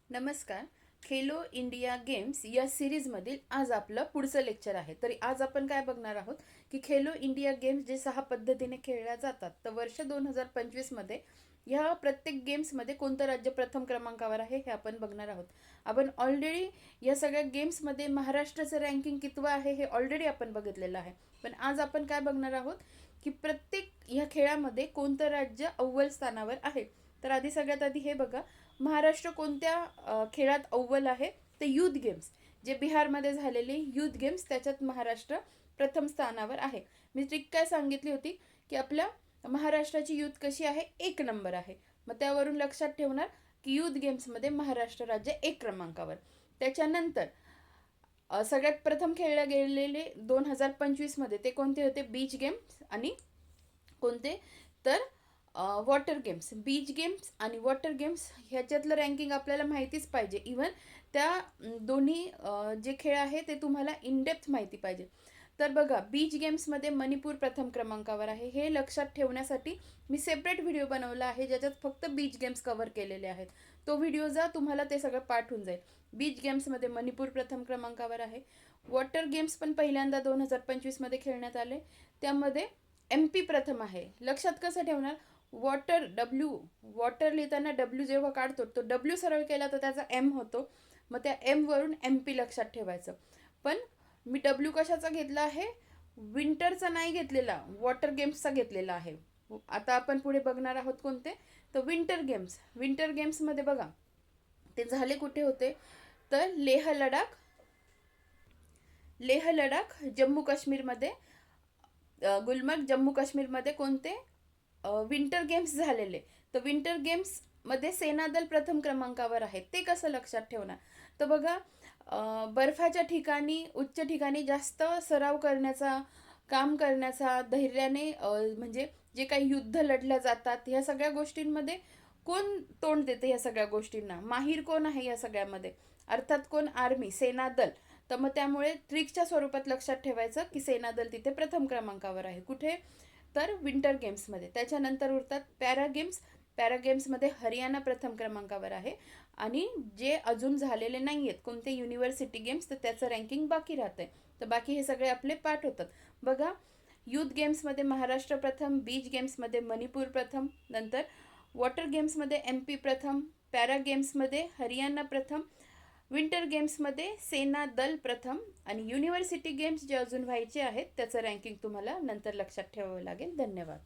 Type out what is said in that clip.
नमस्कार. Khelo India games या सिरीजमधील आज आपलं पुढचं लेक्चर आहे. तरी आज आपण काय बघणार आहोत की खेलो इंडिया गेम्स जे 6 पद्धतीने खेळल्या जातात, तर वर्ष 2025 मध्ये ह्या प्रत्येक गेम्समध्ये कोणतं राज्य प्रथम क्रमांकावर आहे हे आपण बघणार आहोत. आपण ऑलरेडी या सगळ्या गेम्समध्ये महाराष्ट्राचं रँकिंग कितवं आहे हे ऑलरेडी आपण बघितलेलं आहे. पण आज आपण काय बघणार आहोत की प्रत्येक ह्या खेळामध्ये कोणतं राज्य अव्वल स्थानावर आहे. तर आधी सगळ्यात आधी हे बघा, महाराष्ट्र कोणत्या खेळात अव्वल आहे. ते युथ गेम्स, जे बिहारमध्ये झालेले युथ गेम्स, त्याच्यात महाराष्ट्र प्रथम स्थानावर आहे. मी ट्रिक काय सांगितली होती की आपल्या महाराष्ट्राची युथ कशी आहे, 1 नंबर आहे. मग त्यावरून लक्षात ठेवणार की युथ गेम्समध्ये महाराष्ट्र राज्य 1 क्रमांकावर. त्याच्यानंतर सगळ्यात प्रथम खेळले गेलेले 2025 मध्ये ते कोणते होते, बीच गेम्स आणि कोणते तर वॉटर गेम्स. बीच गेम्स आणि वॉटर गेम्स ह्याच्यातलं रँकिंग आपल्याला माहितीच पाहिजे. इवन त्या दोन्ही जे खेळ आहे ते तुम्हाला इन डेप्थ माहिती पाहिजे. तर बघा, बीच गेम्समध्ये मणिपूर प्रथम क्रमांकावर आहे. हे लक्षात ठेवण्यासाठी मी सेपरेट व्हिडिओ बनवला आहे ज्याच्यात फक्त बीच गेम्स कव्हर केलेले आहेत. तो व्हिडिओ जा, तुम्हाला ते सगळं पाठ होऊन जाईल. बीच गेम्समध्ये मणिपूर प्रथम क्रमांकावर आहे. वॉटर गेम्स पण पहिल्यांदा 2025 मध्ये खेळण्यात आले. त्यामध्ये MP प्रथम आहे. लक्षात कसं ठेवणार, वॉटर लिहिताना डब्ल्यू जेव्हा काढतो तो डब्ल्यू सरळ केला तर त्याचा M होतो. मग त्या M वरून MP लक्षात ठेवायचं. पण मी डब्ल्यू कशाचा घेतला आहे, विंटरचा नाही घेतलेला, वॉटर गेम्सचा घेतलेला आहे. आता आपण पुढे बघणार आहोत कोणते, तर विंटर गेम्स. विंटर गेम्समध्ये बघा, ते झाले कुठे होते, तर लेह लडाख जम्मू काश्मीरमध्ये, गुलमर्ग जम्मू काश्मीरमध्ये कोणते विंटर गेम्स झालेले. तर विंटर गेम्समध्ये सेनादल प्रथम क्रमांकावर आहे. ते कसं लक्षात ठेवणार, तर बघा, बर्फाच्या ठिकाणी, उच्च ठिकाणी जास्त सराव करण्याचा, काम करण्याचा, धैर्याने म्हणजे जे काही युद्ध लढल्या जातात ह्या सगळ्या गोष्टींमध्ये कोण तोंड देते, ह्या सगळ्या गोष्टींना माहीर कोण आहे या सगळ्यामध्ये, अर्थात कोण, आर्मी, सेनादल. तर मग त्यामुळे ट्रिकच्या स्वरूपात लक्षात ठेवायचं की सेनादल तिथे प्रथम क्रमांकावर आहे. कुठे, तर विंटर गेम्समध्ये. त्याच्यानंतर उरतात पॅरा गेम्स. पॅरा गेम्समध्ये हरियाणा प्रथम क्रमांकावर आहे. आणि जे अजून झालेले नाही आहेत कोणते युनिव्हर्सिटी गेम्स, तर त्याचं रँकिंग बाकी राहतं आहे. तर बाकी हे सगळे आपले पाठ होतात. बघा, युथ गेम्समध्ये महाराष्ट्र प्रथम, बीच गेम्समध्ये मणिपूर प्रथम, नंतर वॉटर गेम्समध्ये MP प्रथम, पॅरा गेम्समध्ये हरियाणा प्रथम, विंटर गेम्समध्ये सेना दल प्रथम, आणि युनिव्हर्सिटी गेम्स जे अजून व्हायचे आहेत त्याचं रँकिंग तुम्हाला नंतर लक्षात ठेवावं लागेल. धन्यवाद.